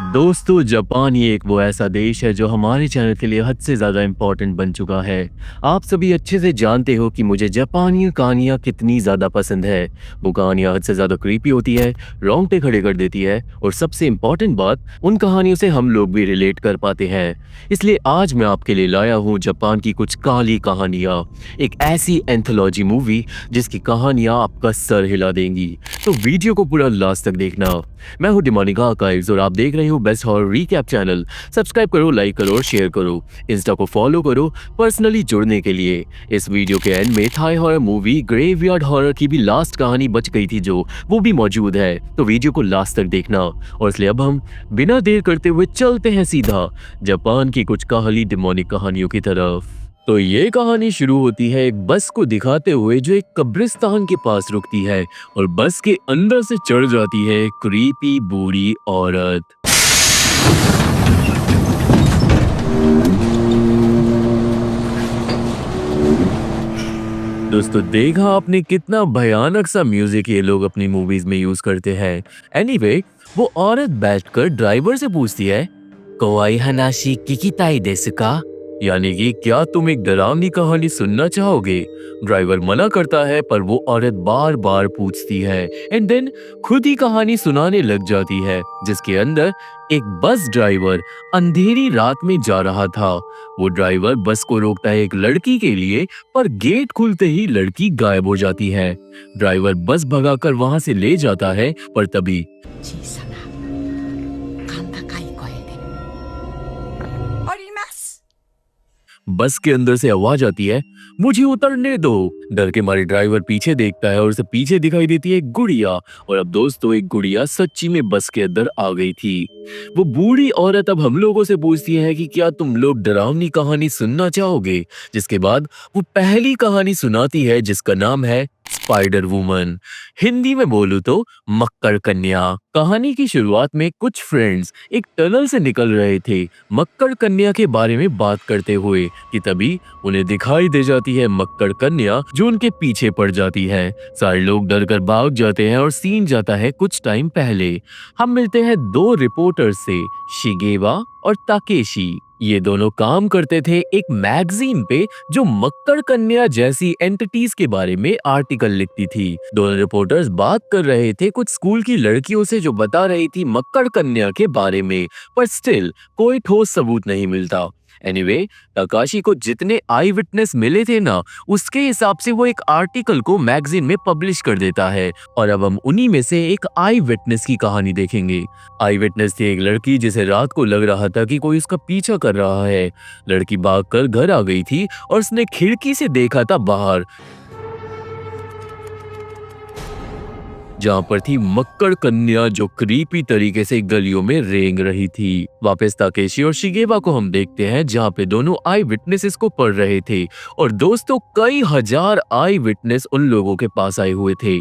दोस्तों, जापान ये एक वो ऐसा देश है जो हमारे चैनल के लिए हद से ज़्यादा इम्पोर्टेंट बन चुका है। आप सभी अच्छे से जानते हो कि मुझे जापानी कहानियाँ कितनी ज़्यादा पसंद है। वो कहानियाँ हद से ज़्यादा क्रीपी होती है, रोंगटे खड़े कर देती है और सबसे इम्पोर्टेंट बात, उन कहानियों से हम लोग भी रिलेट कर पाते हैं। इसलिए आज मैं आपके लिए लाया हूँ जापान की कुछ काली कहानियाँ, एक ऐसी एंथोलॉजी मूवी जिसकी कहानियाँ आपका सर हिला देंगी। तो वीडियो को पूरा लास्ट तक देखना। मैं हूँ डिमोनिका आर्काइव्स और आप देख रहे हो best horror recap channel. Subscribe करो, लाइक करो और शेयर करो। इंस्टा को फॉलो करो पर्सनली जुड़ने के लिए। इस वीडियो के एंड में Thai horror movie graveyard horror की भी लास्ट कहानी बच गई थी जो वो भी मौजूद है, तो वीडियो को लास्ट तक देखना। और इसलिए अब हम बिना देर करते हुए चलते हैं सीधा जापान की कुछ काली डिमोनिक कहानियों की तरफ। तो ये कहानी शुरू होती है एक बस को दिखाते हुए जो एक कब्रिस्तान के पास रुकती है और बस के अंदर से चढ़ जाती है एक क्रीपी बूढ़ी औरत। दोस्तों, देखा आपने कितना भयानक सा म्यूजिक ये लोग अपनी मूवीज में यूज करते हैं। एनीवे, वो औरत बैठकर ड्राइवर से पूछती है, कोई हनाशी किकिताई देसु का? यानी कि क्या तुम एक डरावनी कहानी सुनना चाहोगे? ड्राइवर मना करता है पर वो औरत बार बार पूछती है एंड देन खुद ही कहानी सुनाने लग जाती है, जिसके अंदर एक बस ड्राइवर अंधेरी रात में जा रहा था। वो ड्राइवर बस को रोकता है एक लड़की के लिए, पर गेट खुलते ही लड़की गायब हो जाती है। ड्राइवर बस भगाकर वहां से ले जाता है, पर तभी 小さな甲高い声で「おります」 बस के अंदर से आवाज आती है, मुझे उतरने दो। डर के मारे ड्राइवर पीछे देखता है और उसे पीछे दिखाई देती है एक गुड़िया। और अब दोस्तों, एक गुड़िया सच्ची में बस के अंदर आ गई थी। वो बूढ़ी औरत अब हम लोगों से पूछती है कि क्या तुम लोग डरावनी कहानी सुनना चाहोगे? जिसके बाद वो पहली कहानी सुनाती है जिसका नाम है स्पाइडर वुमन। हिंदी में बोलूं तो मक्कड़ कन्या। कहानी की शुरुआत में कुछ फ्रेंड्स एक टनल से निकल रहे थे मक्कड़ कन्या के बारे में बात करते हुए कि तभी उन्हें दिखाई दे जाती है मक्कड़ कन्या जो उनके पीछे पड़ जाती है। सारे लोग डर कर भाग जाते हैं और सीन जाता है कुछ टाइम पहले। हम मिलते हैं दो रिपोर्टर्स से, शिगेवा और ताकेशी। ये दोनों काम करते थे एक मैगजीन पे जो मक्कड़ कन्या जैसी एंटिटीज के बारे में आर्टिकल लिखती थी। दोनों रिपोर्टर्स बात कर रहे थे कुछ स्कूल की लड़कियों से जो बता रही थी मक्कड़ कन्या के बारे में, पर स्टिल कोई ठोस सबूत नहीं मिलता। एनीवे, तकाशी को जितने आई विटनेस मिले थे ना, उसके हिसाब से वो एक आर्टिकल को मैगजीन में पब्लिश कर देता है। और अब हम उन्हीं में से एक आई विटनेस की कहानी देखेंगे। आई विटनेस थी एक लड़की जिसे रात को लग रहा था कि कोई उसका पीछा कर रहा है। लड़की भागकर घर आ गई थी और उसने खिड़की से देखा था बाहर, जहाँ पर थी मक्कड़ कन्या जो क्रीपी तरीके से गलियों में रेंग रही थी। वापस ताकेशी और शिगेवा को हम देखते हैं जहाँ पे दोनों आई विटनेसेस को पढ़ रहे थे और दोस्तों कई हजार आई विटनेस उन लोगों के पास आए हुए थे।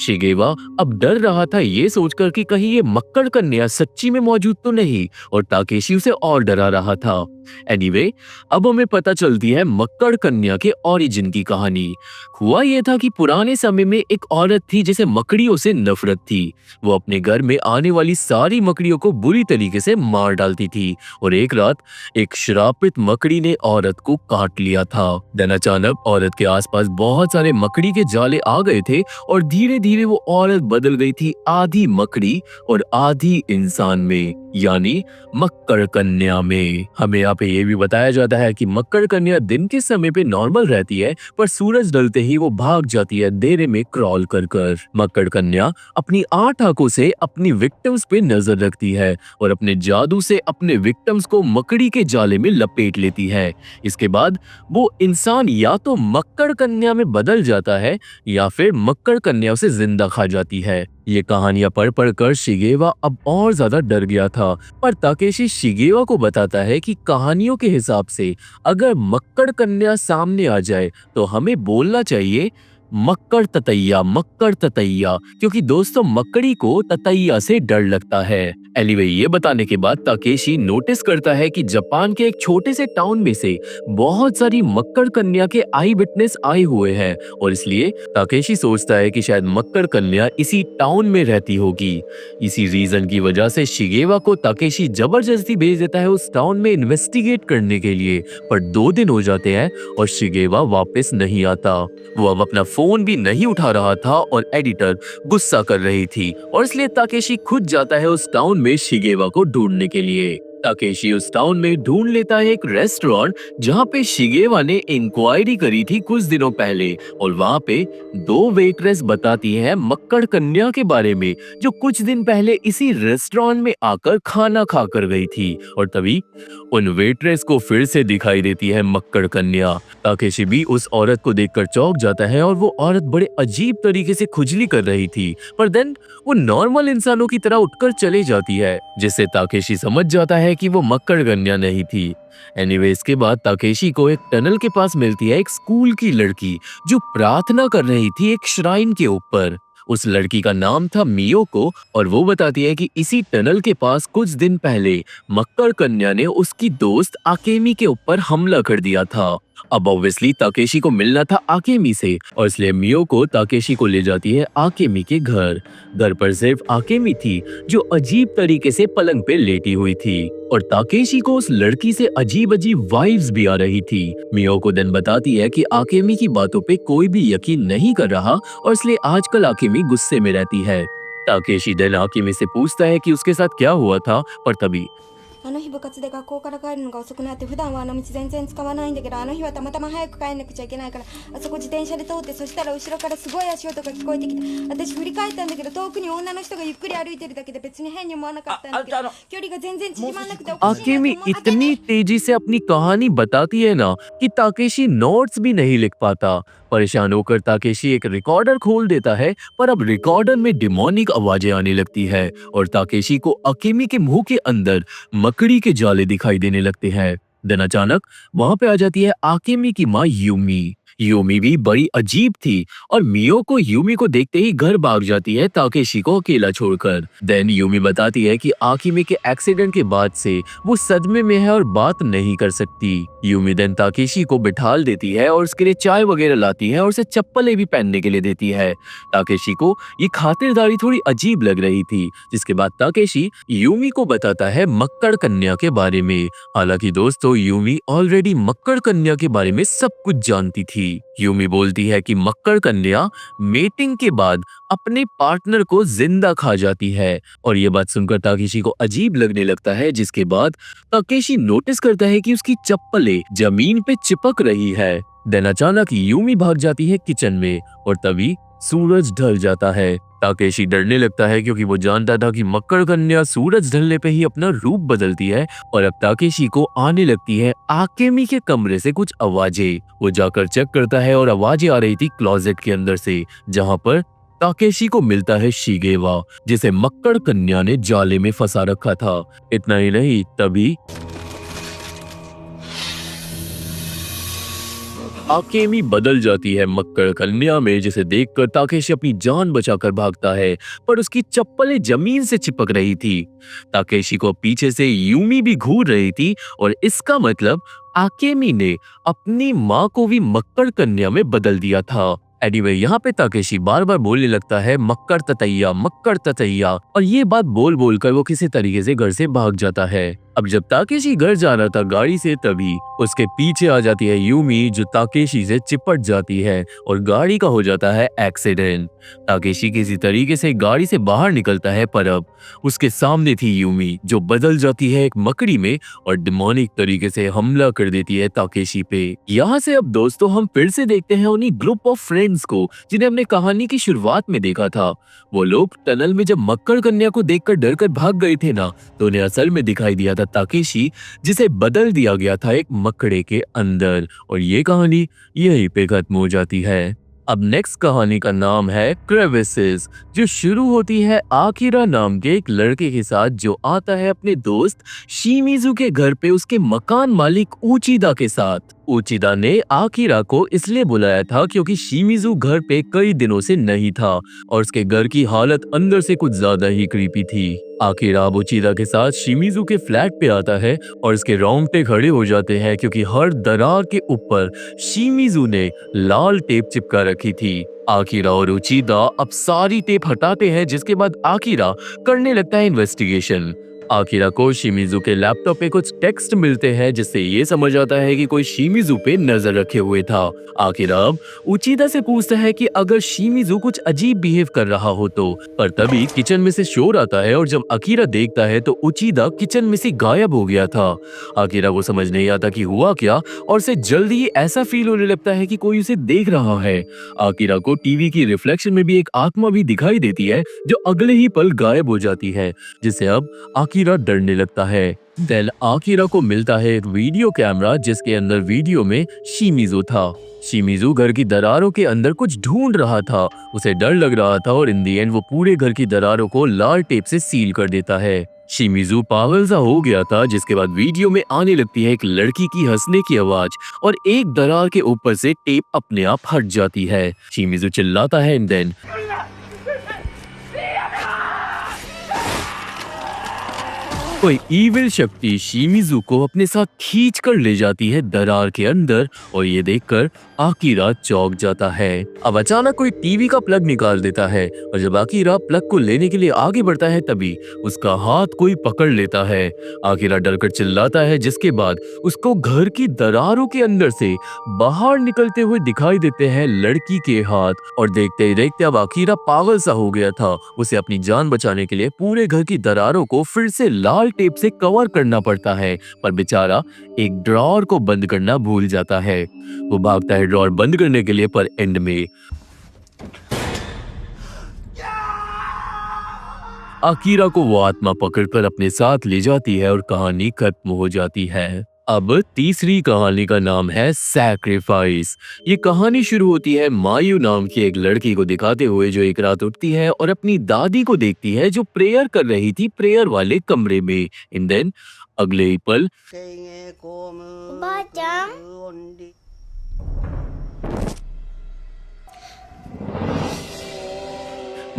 शिगेवा अब डर रहा था ये सोचकर कि कहीं ये मक्कड़ कन्या सच्ची में मौजूद तो नहीं, और ताकेशी उसे और डरा रहा था। एनीवे, अब हमें पता चलती है मक्कड़ कन्या के ओरिजिन की कहानी। हुआ ये था कि पुराने समय में एक औरत थी जिसे मकड़ियों से नफरत थी। वो अपने घर में आने वाली सारी मकड़ियों को बुरी तरीके से मार डालती थी और एक रात एक श्रापित मकड़ी ने औरत को काट लिया था। देन अचानक औरत के आसपास बहुत सारे मकड़ी के जाले आ गए थे और धीरे धीरे वो औरत बदल गई थी आधी मकड़ी और आधी इंसान में, यानी मक्कड़ कन्या में। हमें यहाँ पे ये भी बताया जाता है कि मक्कड़ कन्या दिन के समय पे नॉर्मल रहती है, पर सूरज ढलते ही वो भाग जाती है अंधेरे में क्रॉल कर कर। मक्कड़ कन्या अपनी 8 आंखों से अपनी विक्टिम्स पे नजर रखती है और अपने जादू से अपने विक्टिम्स को मकड़ी के जाले में लपेट लेती है। इसके बाद वो इंसान या तो मक्कड़ कन्या में बदल जाता है या फिर मक्कड़ कन्या उसे जिंदा खा जाती है। ये कहानियां पढ़ पढ़ कर शिगेवा अब और ज्यादा डर गया था, पर ताकेशी शिगेवा को बताता है कि कहानियों के हिसाब से अगर मक्कड़ कन्या सामने आ जाए तो हमें बोलना चाहिए, मक्कड़ ततैया, क्योंकि दोस्तों मकड़ी को ततैया से डर लगता है। एनीवे, ये बताने के बाद ताकेशी नोटिस करता है कि जापान के एक छोटे से टाउन में से बहुत सारी मक्कड़ कन्या के आई विटनेस आए हुए हैं और इसलिए ताकेशी सोचता है कि शायद मक्कड़ कन्या इसी टाउन में रहती होगी। इसी रीजन की वजह से शिगेवा को ताकेशी जबरदस्ती भेज देता है उस टाउन में इन्वेस्टिगेट करने के लिए, पर 2 दिन हो जाते हैं और शिगेवा वापस नहीं आता। वो अब अपना फोन भी नहीं उठा रहा था और एडिटर गुस्सा कर रही थी और इसलिए ताकेशी खुद जाता है उस टाउन में शिगेवा को ढूंढने के लिए। ताकेशी उस टाउन में ढूंढ लेता है एक रेस्टोरेंट जहाँ पे शिगेवा ने इंक्वायरी करी थी कुछ दिनों पहले और वहाँ पे 2 वेट्रेस बताती हैं मक्कड़ कन्या के बारे में जो कुछ दिन पहले इसी रेस्टोरेंट में आकर खाना खा कर गई थी। और तभी उन वेट्रेस को फिर से दिखाई देती है मक्कड़ कन्या। ताकेशी भी उस औरत को देखकर चौंक जाता है और वो औरत बड़े अजीब तरीके से खुजली कर रही थी, पर देन वो नॉर्मल इंसानों की तरह उठकर चली जाती है, जिससे ताकेशी समझ जाता है कि वो मक्कड़ कन्या नहीं थी। एनीवे, इसके बाद ताकेशी को एक टनल के पास मिलती है एक स्कूल की लड़की जो प्रार्थना कर रही थी एक श्राइन के ऊपर। उस लड़की का नाम था मियोको और वो बताती है कि इसी टनल के पास कुछ दिन पहले मक्कड़ कन्या ने उसकी दोस्त आकेमी के ऊपर हमला कर दिया था। अब ऑब्वियसली ताकेशी को मिलना था आकेमी से और इसलिए मियोको ताकेशी को ले जाती है आकेमी के घर। घर पर सिर्फ आकेमी थी जो अजीब तरीके से पलंग पे लेटी हुई थी और ताकेशी को उस लड़की से अजीब अजीब वाइब्स भी आ रही थी। मियोको देन बताती है कि आकेमी की बातों पे कोई भी यकीन नहीं कर रहा और इसलिए आजकल आकेमी गुस्से में रहती है। ताकेशी देन आकेमी से पूछता है कि उसके साथ क्या हुआ था, पर तभी あの日部活で学校から帰るのが遅くなって普段はあの道全然使わないんだけどあの日はたまたま早く帰んなくちゃいけないからあそこ自転車で通ってそしたら後ろからすごい足音が聞こえてきて私振り返ったんだけど遠くに女の人がゆっくり歩いてるだけで別に変に思わなかったんだけど距離が全然縮まんなくておかしいなと आकेमी 思って इतनी तेजी से अपनी कहानी बताती है ना कि ताकेशी नोट्स भी नहीं लिख पाता। परेशान होकर ताकेशी एक रिकॉर्डर खोल देता है, पर अब रिकॉर्डर में डिमोनिक आवाजें आने लगती है और ताकेशी को आकेमी के मुंह के अंदर मकड़ी के जाले दिखाई देने लगते हैं। देन अचानक वहां पे आ जाती है आकेमी की माँ यूमी। यूमी भी बड़ी अजीब थी और मियोको यूमी को देखते ही घर भाग जाती है ताकेशी को अकेला छोड़कर। देन यूमी बताती है कि आकेमी के एक्सीडेंट के बाद से वो सदमे में है और बात नहीं कर सकती। यूमी देन ताकेशी को बिठाल देती है और उसके लिए चाय वगैरह लाती है और उसे चप्पलें भी पहनने के लिए देती है। ताकेशी को ये खातिरदारी थोड़ी अजीब लग रही थी, जिसके बाद ताकेशी यूमी को बताता है मक्कड़ कन्या के बारे में। हालांकि दोस्तों यूमी ऑलरेडी मक्कड़ कन्या के बारे में सब कुछ जानती थी। यूमी बोलती है कि मक्कड़ कन्या मेटिंग के बाद अपने पार्टनर को जिंदा खा जाती है और ये बात सुनकर ताकेशी को अजीब लगने लगता है, जिसके बाद ताकेशी नोटिस करता है कि उसकी चप्पलें जमीन पे चिपक रही है। देन अचानक यूमी भाग जाती है किचन में और तभी सूरज ढल जाता है। ताकेशी डरने लगता है क्योंकि वो जानता था कि मक्कड़ कन्या सूरज ढलने पे ही अपना रूप बदलती है और अब ताकेशी को आने लगती है आकेमी के कमरे से कुछ आवाजें। वो जाकर चेक करता है और आवाजें आ रही थी क्लोजेट के अंदर से, जहां पर ताकेशी को मिलता है शिगेवा, जिसे मक्कड़ कन्या ने जाले में फंसा रखा था। इतना ही नहीं, तभी आकेमी बदल जाती है मक्कड़ कन्या में, जिसे देखकर ताकेशी अपनी जान बचाकर भागता है, पर उसकी चप्पलें जमीन से चिपक रही थी। ताकेशी को पीछे से यूमी भी घूर रही थी और इसका मतलब आकेमी ने अपनी माँ को भी मक्कड़ कन्या में बदल दिया था। एनीवे, यहाँ पे ताकेशी बार बार बोलने लगता है मक्कड़ ततैया और ये बात बोल बोल कर वो किसी तरीके से घर से भाग जाता है। अब जब ताकेशी घर जा रहा था गाड़ी से, तभी उसके पीछे आ जाती है यूमी जो ताकेशी से चिपट जाती है और गाड़ी का हो जाता है एक्सीडेंट। ताकेशी किसी तरीके से गाड़ी से बाहर निकलता है, पर अब उसके सामने थी यूमी जो बदल जाती है एक मकड़ी में और डिमोनिक तरीके से हमला कर देती है ताकेशी पे। यहाँ से अब दोस्तों हम फिर से देखते हैं उन्हीं ग्रुप ऑफ फ्रेंड्स को जिन्हें हमने कहानी की शुरुआत में देखा था। वो लोग टनल में जब मक्कड़ कन्या को देखकर डर कर भाग गए थे ना, तो उन्हें असल में दिखाई दिया था ताकेशी, जिसे बदल दिया गया था एक मकड़े के अंदर। और ये कहानी यहीं पे खत्म हो जाती है। अब नेक्स्ट कहानी का नाम है क्रेविसेस, जो शुरू होती है आकिरा नाम के एक लड़के के साथ जो आता है अपने दोस्त शिमिजू के घर पे उसके मकान मालिक उचिदा के साथ। उचिदा ने आकिरा को इसलिए बुलाया था क्योंकि शिमिजू घर पे कई दिनों से नहीं था और उसके घर की हालत अंदर से कुछ ज्यादा ही क्रीपी थी। आकिरा अब उचिदा के साथ शिमिजू के फ्लैट पे आता है और उसके रोंगटे खड़े हो जाते हैं क्योंकि हर दरार के ऊपर शिमिजू ने लाल टेप चिपका रखी थी। आकिरा और उचिदा अब सारी टेप हटाते हैं जिसके बाद आकिरा करने लगता है इन्वेस्टिगेशन। आकिरा को शिमिजू के लैपटॉप पे कुछ टेक्स्ट मिलते हैं जिससे ये समझ आता है कि कोई शिमिजू पे नजर रखे हुए था। आकिरा अब उचिदा से पूछता है कि अगर शिमिजू कुछ अजीब बिहेव कर रहा हो तो, पर तभी किचन में से शोर आता है और जब आकिरा देखता है तो उचिदा किचन में से गायब हो गया था। आकिरा को समझ नहीं आता कि हुआ क्या और उसे जल्दी ही ऐसा फील होने लगता है कि कोई उसे देख रहा है। आकिरा को टीवी की रिफ्लेक्शन में भी एक आत्मा भी दिखाई देती है जो अगले ही पल गायब हो जाती है, जिससे अब आकिरा डरने लगता है। देन आकिरा को मिलता है एक वीडियो कैमरा जिसके अंदर वीडियो में शिमिजू था। शिमिजू घर की दरारों के अंदर कुछ ढूंढ रहा था, उसे डर लग रहा था और इन दी एंड वो पूरे घर की दरारों को लाल टेप से सील कर देता है। शिमिजू पागल सा हो गया था जिसके बाद वीडियो में आने लगती है एक लड़की की हंसने की आवाज और एक दरार के ऊपर से टेप अपने आप हट जाती है। शिमिजू चिल्लाता है एंड देन कोई इविल शक्ति शिमिजू को अपने साथ खींच कर ले जाती है दरार के अंदर और ये देखकर आकिरा चौंक जाता है। अब अचानक कोई टीवी का प्लग निकाल देता है और जब आकिरा प्लग को लेने के लिए आगे बढ़ता है तभी उसका हाथ कोई पकड़ लेता है। आकिरा डरकर चिल्लाता है जिसके बाद उसको घर की दरारों के अंदर से बाहर निकलते हुए दिखाई देते हैं लड़की के हाथ और देखते ही देखते अब आकिरा पागल सा हो गया था। उसे अपनी जान बचाने के लिए पूरे घर की दरारों को फिर से लाल टेप से कवर करना पड़ता है, पर बेचारा एक ड्रॉअर को बंद करना भूल जाता है। वो भागता है ड्रॉअर बंद करने के लिए, पर एंड में आकिरा को वो आत्मा पकड़कर अपने साथ ले जाती है और कहानी खत्म हो जाती है। अब तीसरी कहानी का नाम है सैक्रिफाइस। ये कहानी शुरू होती है मायू नाम की एक लड़की को दिखाते हुए जो एक रात उठती है और अपनी दादी को देखती है जो प्रेयर कर रही थी प्रेयर वाले कमरे में। इन देन अगले ही पल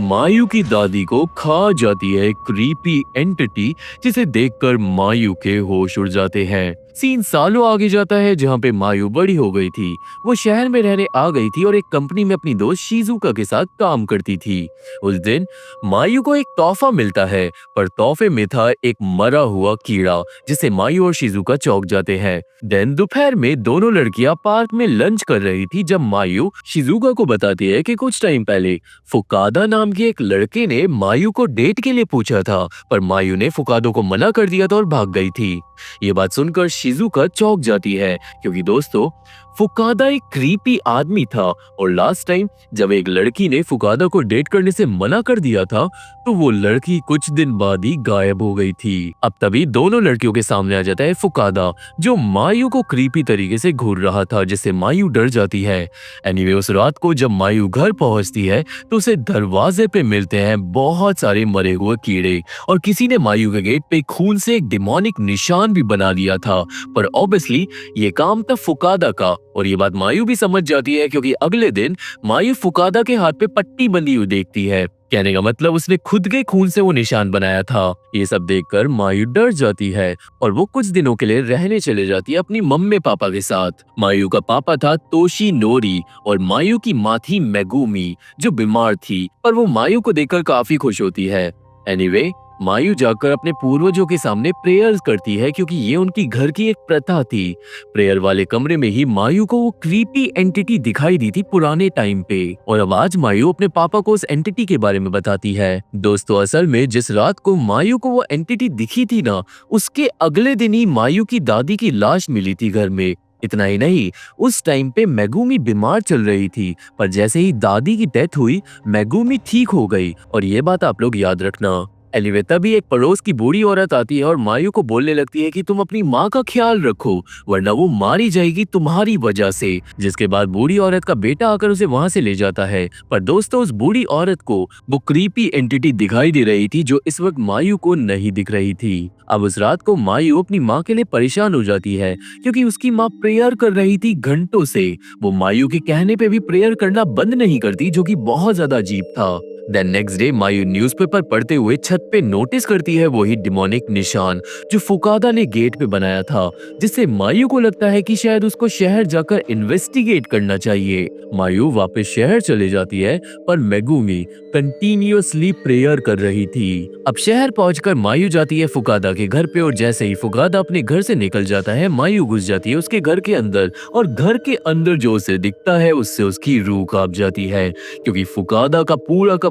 मायू की दादी को खा जाती है क्रीपी एंटिटी जिसे देखकर मायू के होश उड़ जाते हैं। सीन सालों आगे जाता है जहाँ पे मायू बड़ी हो गई थी। वो शहर में रहने आ गई थी और एक कंपनी में अपनी दोस्त शिजुका के साथ काम करती थी। उस दिन मायू को एक तोहफा मिलता है, पर तोहफे में था एक मरा हुआ कीड़ा जिसे मायू और शिजुका चौंक जाते हैं। देन दोपहर में दोनों लड़कियां पार्क में लंच कर रही थी जब मायू शिजुका को बताती है कि कुछ टाइम पहले फुकादा नाम के एक लड़के ने मायू को डेट के लिए पूछा था, पर मायू ने फुकादो को मना कर दिया था और भाग गई थी। ये बात सुनकर शिजुका चौंक जाती है क्योंकि दोस्तों फुकादा एक क्रीपी आदमी था और लास्ट टाइम जब एक लड़की ने फुकादा को डेट करने से मना कर दिया था तो वो लड़की कुछ दिन बाद ही गायब हो गई थी। अब तभी दोनों लड़कियों के सामने आ जाता है फुकादा जो मायू को क्रीपी तरीके से घूर रहा था जिससे मायू डर जाती है। एनीवे उस रात को जब मायू घर पहुंचती है तो उसे दरवाजे पे मिलते हैं बहुत सारे मरे हुए कीड़े और किसी ने मायू के गेट पे खून से एक डिमोनिक निशान भी बना दिया था, पर ऑब्वियसली ये काम था फुकादा का और ये बात मायू भी समझ जाती है क्योंकि अगले दिन मायू फुकादा के हाथ पे पट्टी बंधी हुई देखती है। कहने का मतलब उसने खुद के खून से वो निशान बनाया था। ये सब देखकर मायू डर जाती है और वो कुछ दिनों के लिए रहने चले जाती है अपनी मम्मी पापा के साथ। मायू का पापा था तोशी नोरी और मायू की माँ थी मेगुमी जो बीमार थी, पर वो मायू को देखकर काफी खुश होती है। एनीवे मायू जाकर अपने पूर्वजों के सामने प्रेयर करती है क्योंकि ये उनकी घर की एक प्रथा थी। प्रेयर वाले कमरे में ही मायू को वो क्रीपी एंटिटी दिखाई दी थी पुराने टाइम पे और अब आज मायू अपने पापा को उस एंटिटी के बारे में बताती है। दोस्तों असल में जिस रात को मायू को वो एंटिटी दिखी थी ना, उसके अगले दिन ही मायू की दादी की लाश मिली थी घर में। इतना ही नहीं, उस टाइम पे मेगुमी बीमार चल रही थी, पर जैसे ही दादी की डेथ हुई मेगुमी ठीक हो गई और ये बात आप लोग याद रखना। एनीवे तभी एक पड़ोस की बूढ़ी औरत आती है और मायू को बोलने लगती है कि तुम अपनी माँ का ख्याल रखो वरना वो मारी जाएगी तुम्हारी वजह से। जिसके बाद बूढ़ी औरत का बेटा आकर उसे वहां से ले जाता है। पर दोस्तों उस बूढ़ी औरत को वो क्रीपी एंटिटी दिखाई दे रही थी जो इस वक्त मायू को नहीं दिख रही थी। अब उस रात को मायू अपनी माँ के लिए परेशान हो जाती है क्योंकि उसकी माँ प्रेयर कर रही थी घंटों से। वो मायू के कहने पे भी प्रेयर करना बंद नहीं करती जो कि बहुत ज्यादा अजीब था। देन नेक्स्ट डे मायू न्यूज़पेपर पढ़ते हुए छत पे नोटिस करती है वही डिमोनिक निशान जो फुकादा ने गेट पे बनाया था, जिससे मायू को लगता है कि शायद उसको शहर जाकर इन्वेस्टिगेट करना चाहिए। मायू वापस शहर चले जाती है पर मेगुमी कंटिन्यूअसली प्रेयर कर रही थी। अब शहर पहुंचकर मायू जाती है फुकादा के घर पे और जैसे ही फुकादा अपने घर से निकल जाता है मायू घुस जाती है उसके घर के अंदर और घर के अंदर जो उसे दिखता है उससे उसकी रूह कांप जाती है क्योंकि फुकादा का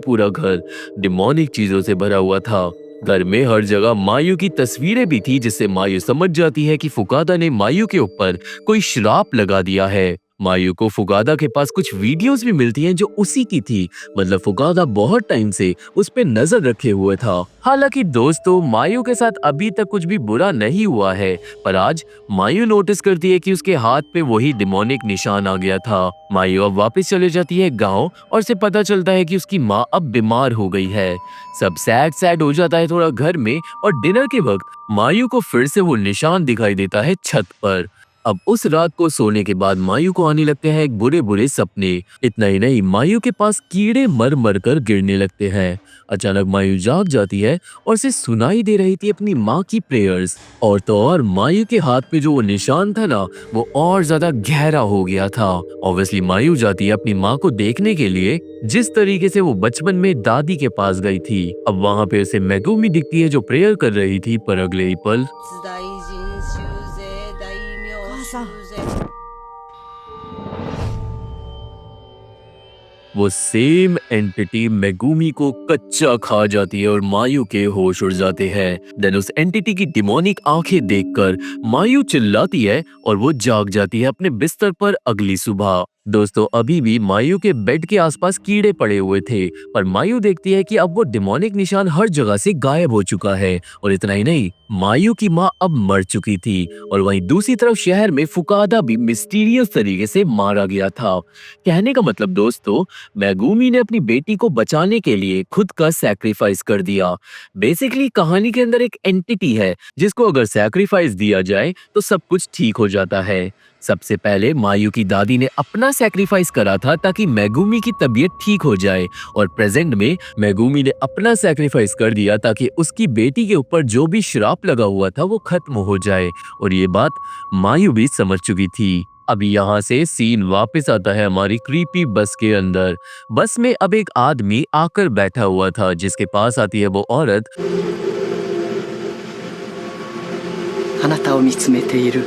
पूरा घर डिमोनिक चीजों से भरा हुआ था। घर में हर जगह मायू की तस्वीरें भी थी जिससे मायू समझ जाती है कि फुकादा ने मायू के ऊपर कोई श्राप लगा दिया है। मायू को फुकादा के पास कुछ वीडियोस भी मिलती हैं जो उसी की थी, मतलब फुकादा बहुत टाइम से उस पे नजर रखे हुए था। हालांकि दोस्तों मायू के साथ अभी तक कुछ भी बुरा नहीं हुआ है पर आज मायू नोटिस करती है कि उसके हाथ पे वही डिमोनिक निशान आ गया था। मायू अब वापस चले जाती है गांव और उसे पता चलता है कि उसकी माँ अब बीमार हो गई है। सब सैड हो जाता है थोड़ा घर में और डिनर के वक्त मायू को फिर से वो निशान दिखाई देता है छत पर। अब उस रात को सोने के बाद मायू को आने लगते हैं एक बुरे सपने। इतना ही नहीं मायू के पास कीड़े मर कर गिरने लगते हैं। अचानक मायू जाग जाती है और उसे सुनाई दे रही थी अपनी माँ की प्रेयर्स। और तो और मायू के हाथ पे जो वो निशान था ना वो और ज्यादा गहरा हो गया था। ऑब्वियसली मायू जाती है अपनी माँ को देखने के लिए जिस तरीके से वो बचपन में दादी के पास गई थी। अब वहाँ पे उसे मेगुमी दिखती है जो प्रेयर कर रही थी पर अगले ही पल 大臣修税大名母さん修税 वो सेम एंटिटी मेगुमी को कच्चा खा जाती है और मायू के होश उड़ जाते हैं। देन उस एंटिटी की डिमोनिक आंखें देखकर मायू चिल्लाती है और वो जाग जाती है अपने बिस्तर पर अगली सुबह। दोस्तों अभी भी मायू के बेड के आसपास कीड़े पड़े हुए थे पर मायू देखती है कि अब वो डिमोनिक निशान हर जगह से गायब हो चुका है। और इतना ही नहीं मायू की माँ अब मर चुकी थी और वहीं दूसरी तरफ शहर में फुकादा भी मिस्टीरियस तरीके से मारा गया था। कहने का मतलब दोस्तों मेगुमी ने अपनी बेटी को बचाने के लिए खुद का सैक्रिफाइस कर दिया। बेसिकली कहानी के अंदर एक एंटिटी है जिसको अगर सैक्रिफाइस दिया जाए तो सब कुछ ठीक हो जाता है। सबसे पहले मायू की दादी ने अपना सैक्रिफाइस करा था ताकि मेगुमी की तबीयत ठीक हो जाए और प्रेजेंट में मेगुमी ने अपना सैक्रिफाइस कर दिया ताकि उसकी बेटी के ऊपर जो भी श्राप लगा हुआ था वो खत्म हो जाए। और ये बात मायू भी समझ चुकी थी। अभी यहाँ से सीन वापस आता है हमारी क्रीपी बस के अंदर। बस में अब एक आदमी आकर बैठा हुआ था जिसके पास आती है वो औरत あなたを見つめている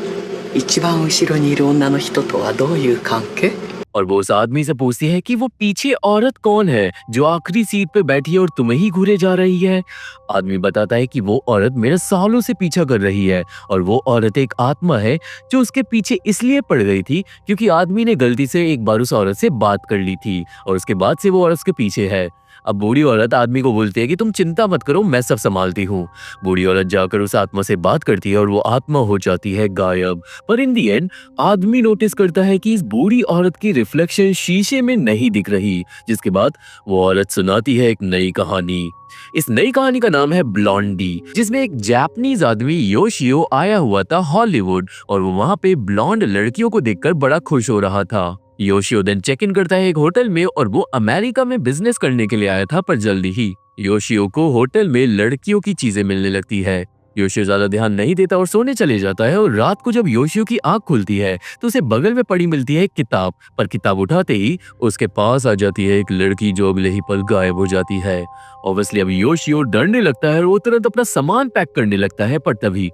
一番後ろにいる女の人とはどういう関係 और वो उस आदमी से पूछती है कि वो पीछे औरत कौन है जो आखिरी सीट पे बैठी है और तुम्हें ही घूरे जा रही है। आदमी बताता है कि वो औरत मेरे सालों से पीछा कर रही है और वो औरत एक आत्मा है जो उसके पीछे इसलिए पड़ गई थी क्योंकि आदमी ने गलती से एक बार उस औरत से बात कर ली थी और उसके बाद से वो औरत उसके पीछे है। अब बूढ़ी औरत आदमी को बोलती है कि तुम चिंता मत करो मैं सब संभालती हूँ। बूढ़ी औरत जाकर उस आत्मा से बात करती है और वो आत्मा हो जाती है गायब। पर इन दी एंड आदमी नोटिस करता है कि इस बूढ़ी औरत की रिफ्लेक्शन शीशे में नहीं दिख रही। जिसके बाद वो औरत सुनाती है एक नई कहानी। इस नई कहानी का नाम है ब्लॉन्डी, जिसमें एक जापानीज आदमी योशियो आया हुआ था हॉलीवुड और वो वहाँ पे ब्लॉन्ड लड़कियों को देखकर बड़ा खुश हो रहा था। योशियो देन चेक इन करता है एक होटल में और वो अमेरिका में बिजनेस करने के लिए आया था पर जल्दी ही योशियो को होटल में लड़कियों की चीजें मिलने लगती है। योशियो ज्यादा ध्यान नहीं देता और सोने चले जाता है और रात को जब योशियो की आंख खुलती है तो उसे बगल में पड़ी मिलती है एक किताब। पर किताब उठाते ही उसके पास आ जाती है एक लड़की जो अगले ही पल गायब हो जाती है। ऑब्वियसली अब योशियो डरने लगता है और वो तुरंत अपना सामान पैक करने लगता है पर तभी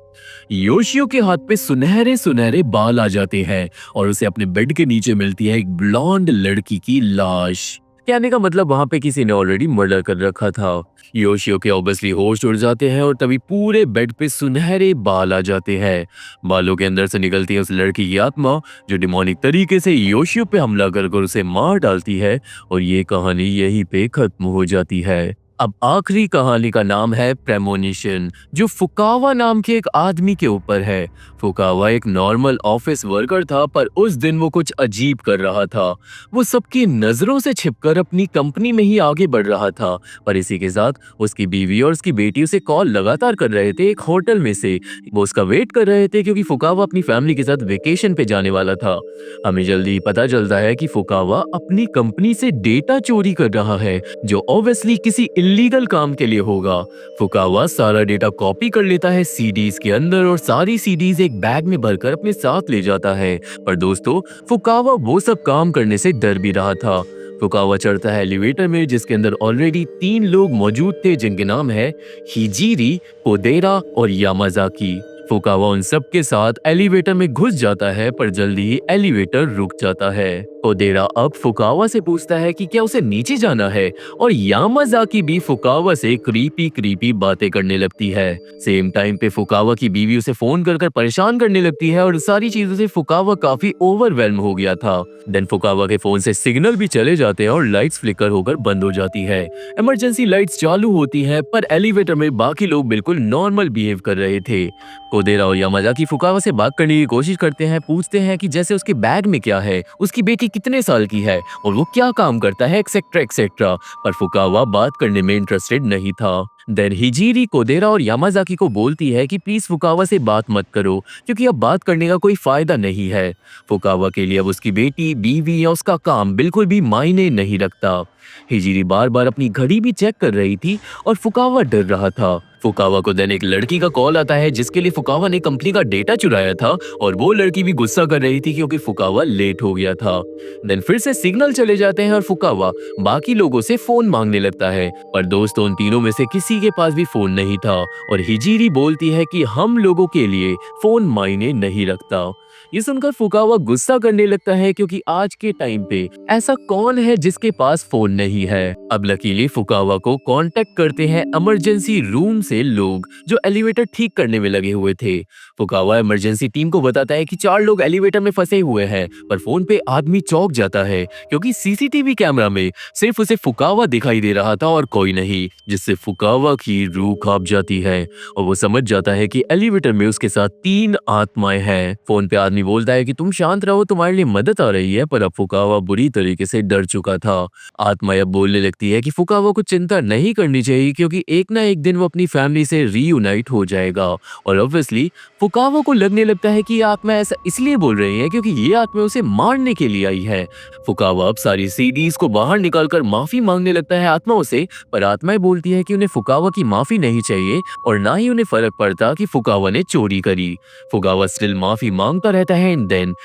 योशियो के हाथ पे सुनहरे सुनहरे बाल आ जाते हैं और उसे अपने बेड के नीचे मिलती है एक ब्लॉन्ड लड़की की लाश। कहने का मतलब वहां पे किसी ने ऑलरेडी मर्डर कर रखा था। योशियो के ऑब्वियसली होश उड़ जाते हैं और तभी पूरे बेड पे सुनहरे बाल आ जाते हैं। बालों के अंदर से निकलती है उस लड़की की आत्मा जो डिमोनिक तरीके से योशियो पे हमला कर उसे मार डालती है और ये कहानी यहीं पे खत्म हो जाती है। अब आखिरी कहानी का नाम है प्रेमोनिशन, जो फुकावा नाम के एक आदमी के ऊपर है। फुकावा एक नॉर्मल ऑफिस वर्कर था, पर उस दिन वो कुछ अजीब कर रहा था। वो सबकी नजरों से छिपकर अपनी कंपनी में ही आगे बढ़ रहा था, पर इसी के साथ उसकी बीवी और उसकी बेटी उसे कॉल लगातार कर रहे थे एक होटल में से। वो उसका वेट कर रहे थे क्योंकि फुकावा अपनी फैमिली के साथ वेकेशन पे जाने वाला था। हमें जल्दी ही पता चलता है कि फुकावा अपनी कंपनी से डेटा चोरी कर रहा है, जो ऑब्वियसली किसी इल्लीगल काम के लिए होगा। फुकावा सारा डेटा कॉपी कर लेता है सीडीज के अंदर और सारी सीडीज एक बैग में भरकर अपने साथ ले जाता है। पर दोस्तों, फुकावा वो सब काम करने से डर भी रहा था। फुकावा चढ़ता है एलिवेटर में, जिसके अंदर ऑलरेडी 3 लोग मौजूद थे, जिनके नाम है हिजीरी, कोदेरा और यामाजाकी। फुकावा उन सब के साथ एलिवेटर में घुस जाता है, पर जल्दी ही एलिवेटर रुक जाता है। कोदेरा अब फुकावा से पूछता है कि क्या उसे नीचे जाना है, और यामाजाकी भी फुकावा से क्रीपी बातें करने लगती है। सेम टाइम पे फुकावा की बीवी उसे फोन कर परेशान करने लगती है, और सारी चीजों से फुकावा काफी ओवरवेल्म हो गया था। देन फुकावा के फोन से सिग्नल भी चले जाते हैं और लाइट्स फ्लिकर होकर बंद हो जाती है। इमरजेंसी लाइट्स चालू होती हैं, पर एलिवेटर में बाकी लोग बिल्कुल नॉर्मल बिहेव कर रहे थे। कोदेरा और यामाजाकी फुकावा से बात करने की कोशिश करते हैं, पूछते हैं कि जैसे उसके बैग में क्या है, उसकी बेटी कितने साल की है और वो क्या काम करता है, एक्सेट्रा एक्सेट्रा। पर फुकावा बात करने में इंटरेस्टेड नहीं था। देन हिजीरी कोदेरा और यामाजाकी को बोलती है कि प्लीज फुकावा से बात मत करो, क्योंकि अब बात करने का कोई फायदा नहीं है। फुकावा के लिए अब उसकी बेटी, बीवी या उसका काम बिल्कुल भी मायने नहीं रखता। हिजीरी बार बार अपनी घड़ी भी चेक कर रही थी और फुकावा डर रहा था। फुकावा को देन एक लड़की का कॉल आता है, जिसके लिए फुकावा ने कंपनी का डेटा चुराया था, और वो लड़की भी गुस्सा कर रही थी क्योंकि फुकावा लेट हो गया था। देन फिर से सिग्नल चले जाते हैं और फुकावा बाकी लोगों से फोन मांगने लगता है, पर दोस्तों उन तीनों में से किसी के पास भी फोन नहीं था, और हिजीरी बोलती है कि हम लोगों के लिए फोन मायने नहीं रखता। ये सुनकर फुकावा गुस्सा करने लगता है, क्योंकि आज के टाइम पे ऐसा कौन है जिसके पास फोन नहीं है। अब लकीली फुकावा को कांटेक्ट करते हैं इमरजेंसी रूम से लोग, जो एलिवेटर ठीक करने में लगे हुए थे। फुकावा इमरजेंसी टीम को बताता है कि 4 लोग एलिवेटर में फंसे हुए हैं, पर फोन पे आदमी चौंक जाता है, क्योंकि सीसीटीवी कैमरा में सिर्फ उसे फुकावा दिखाई दे रहा था और कोई नहीं, जिससे फुकावा की रूह कांप जाती है और वो समझ जाता है कि एलिवेटर में उसके साथ 3 आत्माएं हैं। फोन पे आदमी बोलता है कि तुम शांत रहो, तुम्हारे लिए मदद आ रही है, पर अब फुकावा बुरी तरीके से डर चुका था। आत्मा अब बोलने लगती है कि फुकावा को चिंता नहीं करनी चाहिए, क्योंकि एक ना एक दिन वो अपनी फैमिली से रीयूनाइट हो जाएगा। और ऑब्वियसली फुकावा को लगने लगता है कि ये आत्मा ऐसा इसलिए बोल रही है क्योंकि ये आत्मा उसे मारने के लिए आई है। फुकावा अब सारी सीडीज को बाहर निकालकर माफी मांगने लगता है आत्माओं से, पर आत्माएं बोलती है कि उन्हें फुकावा की माफी नहीं चाहिए और ना ही उन्हें फर्क पड़ता कि फुकावा ने चोरी करी। फुकावा स्टिल माफी मांगता रहता है। एंड देन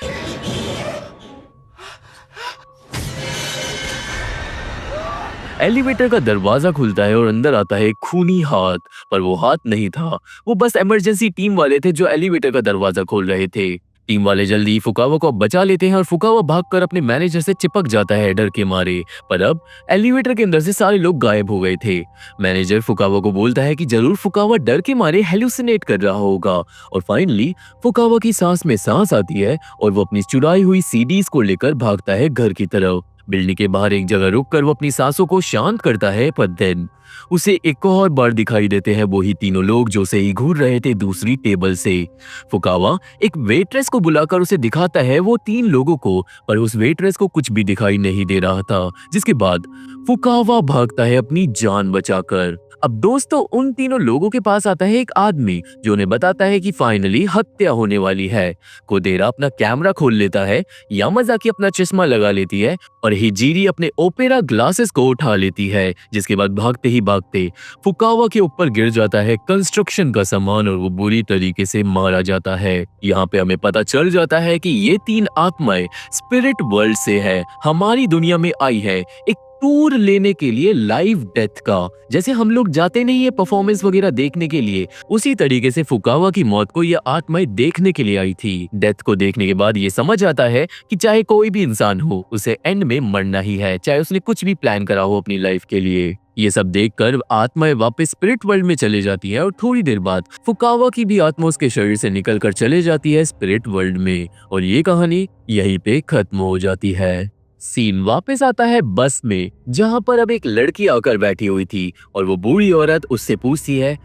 एलिवेटर का दरवाजा खुलता है और अंदर आता है एक खूनी हाथ, पर वो हाथ नहीं था, वो बस इमरजेंसी टीम वाले थे जो एलिवेटर का दरवाजा खोल रहे थे। टीम वाले जल्दी फुकावा को बचा लेते हैं और फुकावा भागकर अपने मैनेजर से चिपक जाता है डर के मारे। पर अब एलिवेटर के अंदर से सारे लोग गायब हो गए थे। मैनेजर फुकावा को बोलता है कि जरूर फुकावा डर के मारे हेलुसिनेट कर रहा होगा। और फाइनली फुकावा की सांस में सांस आती है और वो अपनी चुराई हुई सीडीज को लेकर भागता है घर की तरफ। बिल्डिंग के बाहर एक जगह रुककर वो अपनी सांसों को शांत करता है, पर देन उसे एक और बार दिखाई देते हैं वही तीनों लोग जो उसे ही घूर रहे थे दूसरी टेबल से। फुकावा एक वेट्रेस को बुलाकर उसे दिखाता है वो 3 लोगों को, पर उस वेट्रेस को कुछ भी दिखाई नहीं दे रहा था, जिसके बाद फुकावा भागता है अपनी जान बचाकर। अब दोस्तों उन तीनों लोगों के पास आता है एक आदमी जो उन्हें बताता है कि फाइनली हत्या होने वाली है। कोदेरा अपना कैमरा खोल लेता है, यामाजाकी अपना चश्मा लगा लेती है और हिजीरी अपने ओपेरा ग्लासेस को उठा लेती है, जिसके बाद भागते ही भागते फुकावा के ऊपर गिर जाता है कंस्ट्रक्शन का सामान और वो बुरी तरीके से मारा जाता है। यहाँ पे हमें पता चल जाता है कि ये 3 आत्माएं स्पिरिट वर्ल्ड से है, हमारी दुनिया में आई है एक टूर लेने के लिए लाइव डेथ का। जैसे हम लोग जाते नहीं है परफॉर्मेंस वगैरह देखने के लिए, उसी तरीके से फुकावा की मौत को ये आत्माएं देखने के लिए आई थी। डेथ को देखने के बाद ये समझ आता है कि चाहे कोई भी इंसान हो, उसे एंड में मरना ही है, चाहे उसने कुछ भी प्लान करा हो अपनी लाइफ के लिए। ये सब देखकर आत्माएं वापस स्पिरिट वर्ल्ड में चले जाती है और थोड़ी देर बाद फुकावा की भी आत्मा उसके शरीर से निकलकर चले जाती है स्पिरिट वर्ल्ड में। और ये कहानी यहीं पे खत्म हो जाती है। सीन वापस आता है बस में, जहाँ पर अब एक लड़की आकर बैठी हुई थी और वो बूढ़ी औरत उससे पूछती है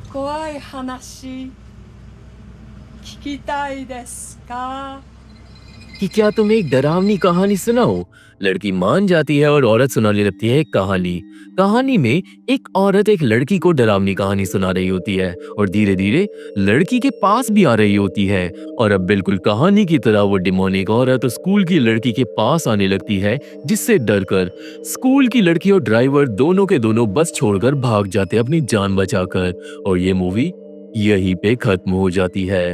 怖い話聞きたいですか कि क्या तुम एक डरावनी कहानी सुनाओ। लड़की मान जाती है और औरत सुनाने लगती है एक कहानी। कहानी में एक औरत एक लड़की को डरावनी कहानी सुना रही होती है और धीरे धीरे लड़की के पास भी आ रही होती है। और अब बिल्कुल कहानी की तरह वो डिमोनिक औरत स्कूल की लड़की के पास आने लगती है, जिससे डरकर स्कूल की लड़की और ड्राइवर दोनों के दोनों बस छोड़कर भाग जाते अपनी जान बचाकर। और ये मूवी यहीं पे खत्म हो जाती है।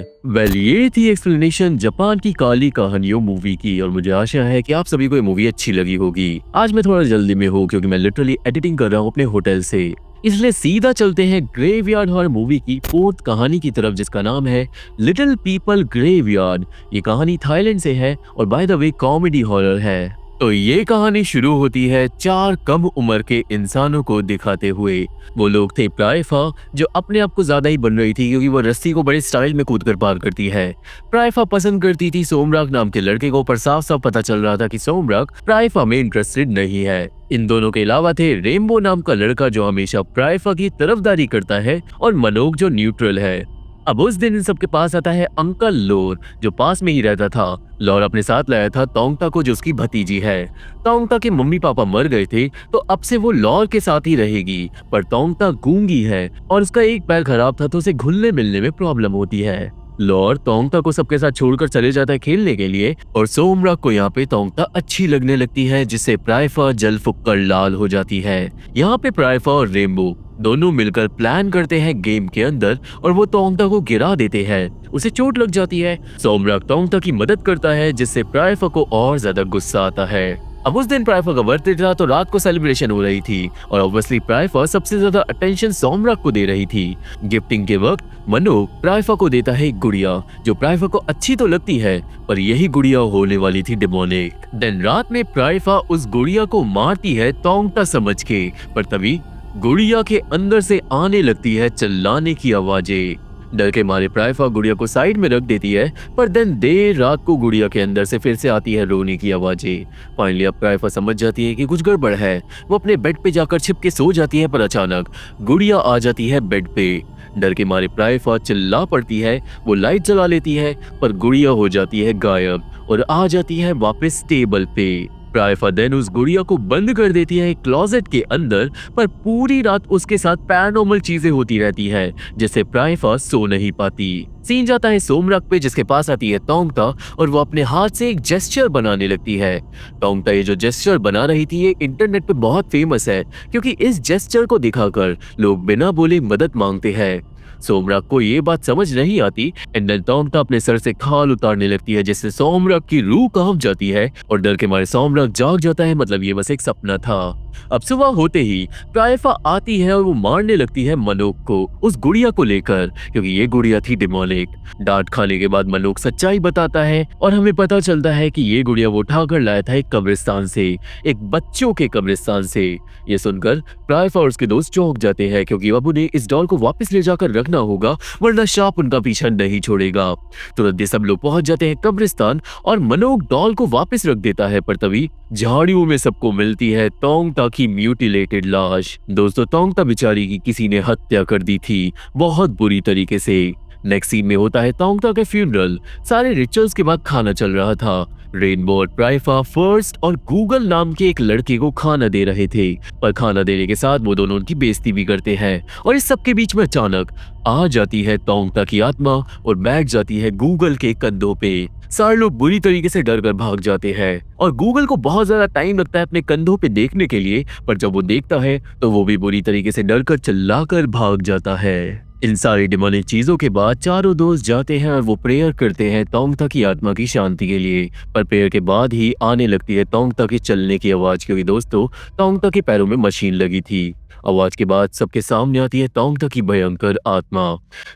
ये थी एक्सप्लेनेशन जापान की काली कहानियों मूवी की, और मुझे आशा है कि आप सभी को ये मूवी अच्छी लगी होगी। आज मैं थोड़ा जल्दी में हूँ क्योंकि मैं लिटरली एडिटिंग कर रहा हूँ अपने होटल से, इसलिए सीधा चलते हैं ग्रेवयार्ड हॉरर मूवी की 4th कहानी की तरफ, जिसका नाम है लिटिल पीपल ग्रेवयार्ड। ये कहानी थाईलैंड से है और by the way comedy horror है। तो ये कहानी शुरू होती है 4 कम उम्र के इंसानों को दिखाते हुए। वो लोग थे प्राइफा, जो अपने आप को ज्यादा ही बन रही थी क्योंकि वो रस्सी को बड़े स्टाइल में कूद कर पार करती है। प्राइफा पसंद करती थी सोमराग नाम के लड़के को, पर साफ साफ पता चल रहा था कि सोमराग प्राइफा में इंटरेस्टेड नहीं है। इन दोनों के अलावा थे रेनबो नाम का लड़का जो हमेशा प्राइफा की तरफदारी करता है, और मनोक जो न्यूट्रल है। अब उस दिन इन सबके पास आता है अंकल लोर, जो पास में ही रहता था। लोर अपने साथ लाया था तोंगता को, जो उसकी भतीजी है। तोंगता के मम्मी पापा मर गए थे, तो अब से वो लोर के साथ ही रहेगी। पर तोंगता गूंगी है और उसका एक पैर खराब था, तो उसे घुलने मिलने में प्रॉब्लम होती है। लोर तोंगता को सबके साथ छोड़कर चले जाता है खेलने के लिए, और सोमराग को यहाँ पे तोंगता अच्छी लगने लगती है, जिससे प्राइफा जल फुककर लाल हो जाती है। यहाँ पे प्राइफा और रेनबो दोनों मिलकर प्लान करते हैं गेम के अंदर, और वो तोंगता को गिरा देते हैं। उसे चोट लग जाती है। सोमराग तोंगता की मदद करता है, जिससे प्राइफा को और ज्यादा गुस्सा आता है। अब उस दिन प्राइफा का बर्थडे था, तो रात को सेलिब्रेशन हो रही थी, और ऑब्वियसली प्राइफा सबसे ज्यादा अटेंशन सोमराग को दे रही थी। गिफ्टिंग के वक्त मनोक प्राइफा को देता है एक गुड़िया, जो प्राइफा को अच्छी तो लगती है, पर यही गुड़िया होने वाली थी डिमोनिक। दिन रात में प्राइफा उस गुड़िया को मारती है तोंगता समझ के, पर तभी गुड़िया के अंदर से आने लगती है चिल्लाने की आवाजें। डर के मारे प्राइफा गुड़िया को साइड में रख देती है, पर दिन देर रात को गुड़िया के अंदर से फिर से आती है रोने की आवाजें। फाइनली अब प्राइफा समझ जाती है कि कुछ गड़बड़ है। वो अपने बेड पे जाकर छिप के सो जाती है, पर अचानक गुड़िया आ जाती है बेड पे। डर के मारे प्राइफा चिल्ला पड़ती है। वो लाइट जला लेती है, पर गुड़िया हो जाती है गायब और आ जाती है वापस टेबल पे। प्राइफा देन उस गुड़िया को बंद कर देती है एक क्लोजेट के अंदर, पर पूरी रात उसके साथ पैरानॉर्मल चीजें होती रहती है, जिससे प्राइफा सो नहीं पाती। सीन जाता है सोमराग पे, जिसके पास आती है तोंगता, और वो अपने हाथ से एक जेस्चर बनाने लगती है। तोंगता ये जो जेस्चर बना रही थी, ये इंटरनेट पे बहुत फेमस है, क्योंकि इस जेस्चर को दिखाकर लोग बिना बोले मदद मांगते हैं। सोमराग को ये बात समझ नहीं आती, एंड देन तोंगता अपने सर से खाल उतारने लगती है, जिससे सोमराग की रूह कांप जाती है और डर के मारे सोमराग जाग जाता है। मतलब ये बस एक सपना था। अब सुबह होते ही प्राइफा आती है और वो मारने लगती है मनोक को, उस गुड़िया को लेकर, क्योंकि ये गुड़िया थी डिमोनिक। डांट खाने के बाद मनोक सच्चाई बताता है, और हमें पता चलता है कि ये गुड़िया वो उठाकर लाया था एक कब्रिस्तान से, एक बच्चों के कब्रिस्तान से। ये सुनकर प्राइफा और उसके दोस्त चौंक जाते हैं, क्योंकि अब उन्हें इस डॉल को वापस ले जाकर रखना होगा, वरना शाप उनका पीछा नहीं छोड़ेगा। तुरंत ये सब लोग पहुंच जाते हैं कब्रिस्तान, और मनोक डॉल को वापस रख देता है, पर तभी झाड़ियों में सबको मिलती है तोंगता की म्यूटिलेटेड लाश। दोस्तों, तोंगता बेचारी की किसी ने हत्या कर दी थी, बहुत बुरी तरीके से। नेक्स्ट सीन में होता है तोंगता के फ्यूनरल। सारे रिचुअल्स के बाद खाना चल रहा था। रेनबो और प्राइफा फर्स्ट और गूगल नाम के एक लड़के को खाना दे रहे थे, पर खाना देने के साथ वो दोनों उनकी बेइज्जती भी करते हैं। और इस सब के बीच में अचानक आ जाती है तोंगता की आत्मा और बैठ जाती है गूगल के कंधों पे। सारे लोग बुरी तरीके से डर कर भाग जाते हैं, और गूगल को बहुत ज्यादा टाइम लगता है अपने कंधों पे देखने के लिए, पर जब वो देखता है तो वो भी बुरी तरीके से डर कर चिल्लाकर भाग जाता है। इन सारी डिमोनिक चीजों के बाद चारों दोस्त जाते हैं और वो प्रेयर करते हैं तोंगता की आत्मा की शांति के लिए, पर प्रेयर के बाद ही आने लगती है तोंगता के चलने की आवाज, क्योंकि दोस्तों तोंगता के पैरों में मशीन लगी थी। आवाज के बाद सबके सामने आती है तोंगता की भयंकर आत्मा।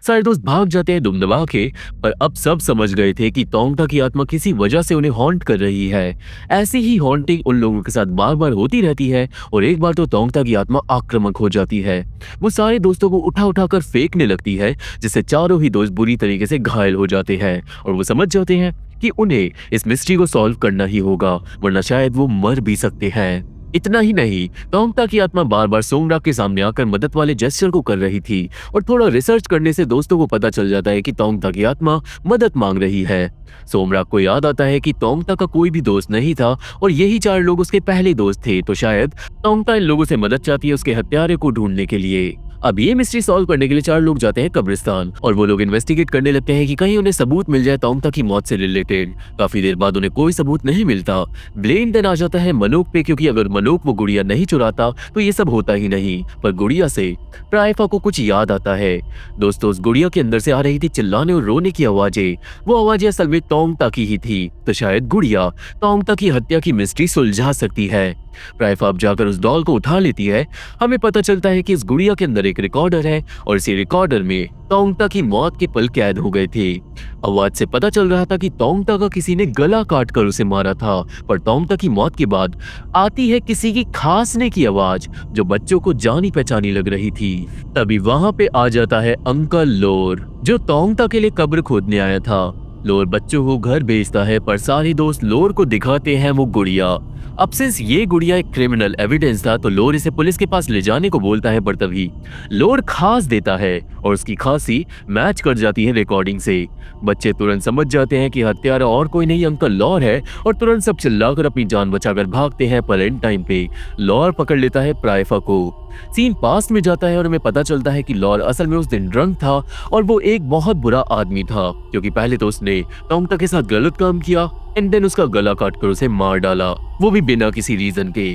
सारे दोस्त भाग जाते हैं दुम दबा के, पर अब सब समझ गए थे कि तोंगता की आत्मा किसी वजह से उन्हें हॉन्ट कर रही है। ऐसी ही हॉन्टिंग उन लोगों के साथ बार बार होती रहती है, और एक बार तो तोंगता की आत्मा आक्रामक हो जाती है। वो सारे दोस्तों को उठा उठा कर फेंकने लगती है, जिससे चारों ही दोस्त बुरी तरीके से घायल हो जाते हैं, और वो समझ जाते हैं कि उन्हें इस मिस्ट्री को सॉल्व करना ही होगा, वरना शायद वो मर भी सकते हैं। इतना ही नहीं, तोंगता की आत्मा बार बार सोमराग के सामने आकर मदद वाले जेस्चर को कर रही थी और थोड़ा रिसर्च करने से दोस्तों को पता चल जाता है कि तोंगता की आत्मा मदद मांग रही है। सोमराग को याद आता है कि तोंगता का कोई भी दोस्त नहीं था और यही 4 लोग उसके पहले दोस्त थे, तो शायद तोंगता इन लोगों से मदद चाहती है उसके हत्यारे को ढूंढने के लिए। अब ये मिस्ट्री सॉल्व करने के लिए 4 लोग जाते हैं कब्रिस्तान और वो लोग इन्वेस्टिगेट करने लगते हैं कि कहीं उन्हें सबूत मिल जाए तोंगता की मौत से रिलेटेड। काफी देर बाद उन्हें कोई सबूत नहीं मिलता। ब्लेम देन आ जाता है मनोक पे, क्योंकि अगर मनोक वो गुड़िया नहीं चुराता तो ये सब होता ही नहीं। पर गुड़िया से प्राइफा को कुछ याद आता है। दोस्तों, उस गुड़िया के अंदर से आ रही थी चिल्लाने और रोने की आवाजें। वो आवाजें असल में तोंगता की ही थी, तो शायद गुड़िया तोंगता की हत्या की मिस्ट्री सुलझा सकती है। प्राइफा अब जाकर उस डॉल को उठा लेती है। हमें पता चलता है कि इस गुड़िया के अंदर एक रिकॉर्डर है और इसी रिकॉर्डर में तोंगता की मौत के पल कैद हो गए थे। आवाज से पता चल रहा था कि तोंगता का किसी ने गला काट कर उसे मारा था, पर तोंगता की मौत के बाद आती है किसी की खांसने की आवाज जो बच्चों को जानी पहचानी लग रही थी। तभी वहां पे आ जाता है अंकल लोर, जो तोंगता के लिए कब्र खोदने आया था। लोर बच्चों को घर भेजता है, पर सारे दोस्त लोर को दिखाते हैं वो गुड़िया। अब सिंस ये गुड़िया एक क्रिमिनल एविडेंस था, तो लोर इसे पुलिस के पास ले जाने को बोलता है, पर तभी लोर खांस देता है और उसकी खांसी मैच कर जाती है रिकॉर्डिंग से। बच्चे तुरंत समझ जाते हैं कि हत्यारा और कोई नहीं अंकल लॉर है और तुरंत सब चिल्लाकर अपनी जान बचाकर भागते हैं, पर एंड टाइम पे लॉर पकड़ लेता है प्राइफा को। सीन पास्ट में जाता है और हमें पता चलता है कि लॉर असल में उस दिन ड्रंक था और वो एक बहुत बुरा आदमी था, क्योंकि पहले तो उसने तोंगता के साथ गलत काम किया एंड देन उसका गला काटकर उसे मार डाला, वो भी बिना किसी रीजन के।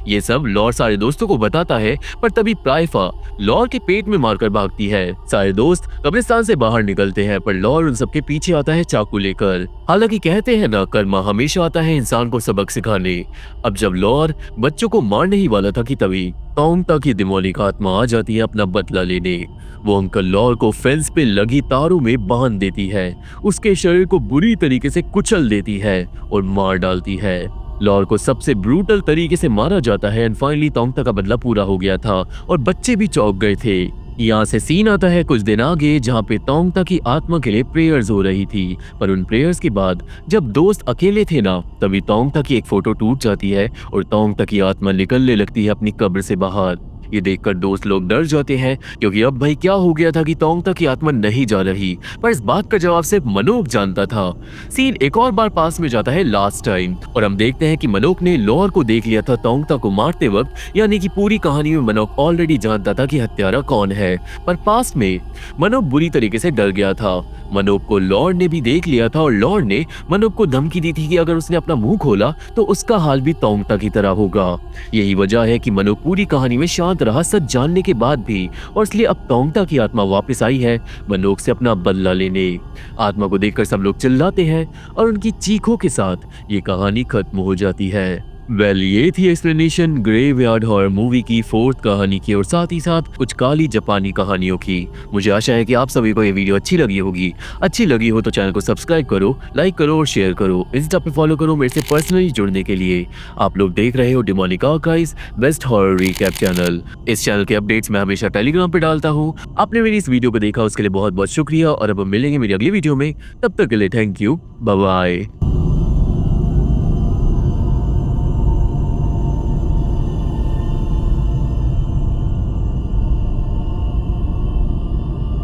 ये सब लॉर सारे दोस्तों को बताता है, पर तभी प्राइफा लॉर के पेट में मारकर भागती है। सारे दोस्त कब्रिस्तान से बाहर निकलते हैं, पर लॉर उन सबके पीछे आता है चाकू लेकर। हालांकि कहते हैं ना, कर्मा हमेशा आता है इंसान को सबक सिखाने। अब जब लॉर बच्चों को मारने ही वाला था कि तभी तोंगता की दिमोलिक आत्मा आ जाती है अपना बदला लेने। वो अंकल लॉर को फेंस पे लगी तारों में बांध देती है, उसके शरीर को बुरी तरीके से कुचल देती है और मार डालती है। लॉर को सबसे ब्रूटल तरीके से मारा जाता है एंड फाइनली तोंगता का बदला पूरा हो गया था और बच्चे भी चौंक गए थे। यहाँ से सीन आता है कुछ दिन आगे, जहाँ पे तोंगता की आत्मा के लिए प्रेयर्स हो रही थी, पर उन प्रेयर्स के बाद जब दोस्त अकेले थे ना, तभी तोंगता की एक फोटो टूट जाती है और तोंगता की आत्मा निकलने लगती है अपनी कब्र से बाहर। ये देखकर दोस्त लोग डर जाते हैं, क्योंकि अब भाई क्या हो गया था कि तोंगता की आत्मा नहीं जा रही, पर इस बात का जवाब सिर्फ मनोक जानता था। सीन एक और बार पास में जाता है लास्ट टाइम और हम देखते हैं कि मनोक ने लॉर को देख लिया था तोंगता को मारते वक्त, यानी कि पूरी कहानी में मनोक ऑलरेडी जानता था कि हत्यारा कौन है। पर पास्ट में मनोक बुरी तरीके से डर गया था। मनोक को लॉर ने भी देख लिया था और लॉर ने मनोक को धमकी दी थी कि अगर उसने अपना मुंह खोला तो उसका हाल भी तोंगता की तरह होगा। यही वजह है कि मनोक पूरी कहानी में शांत रहा सच जानने के बाद भी, और इसलिए अब तोंगता की आत्मा वापस आई है मनोक से अपना बदला लेने। आत्मा को देखकर सब लोग चिल्लाते हैं और उनकी चीखों के साथ ये कहानी खत्म हो जाती है। ये थी एक्सप्लेनेशन ग्रेवयार्ड हॉरर मूवी की 4th कहानी की और साथ ही साथ कुछ काली जापानी कहानियों की। मुझे आशा है कि आप सभी को ये वीडियो अच्छी लगी होगी। अच्छी लगी हो तो चैनल को सब्सक्राइब करो, लाइक करो और शेयर करो। इंस्टा पे फॉलो करो मेरे से पर्सनली जुड़ने के लिए। आप लोग देख रहे हो demonic archives best horror recap channel. इस चैनल के अपडेट्स मैं हमेशा टेलीग्राम पे डालता हूँ। आपने मेरी इस वीडियो को देखा उसके लिए बहुत बहुत शुक्रिया और अब हम मिलेंगे मेरी अगली वीडियो में। तब तक के लिए थैंक यू, बाय बाय।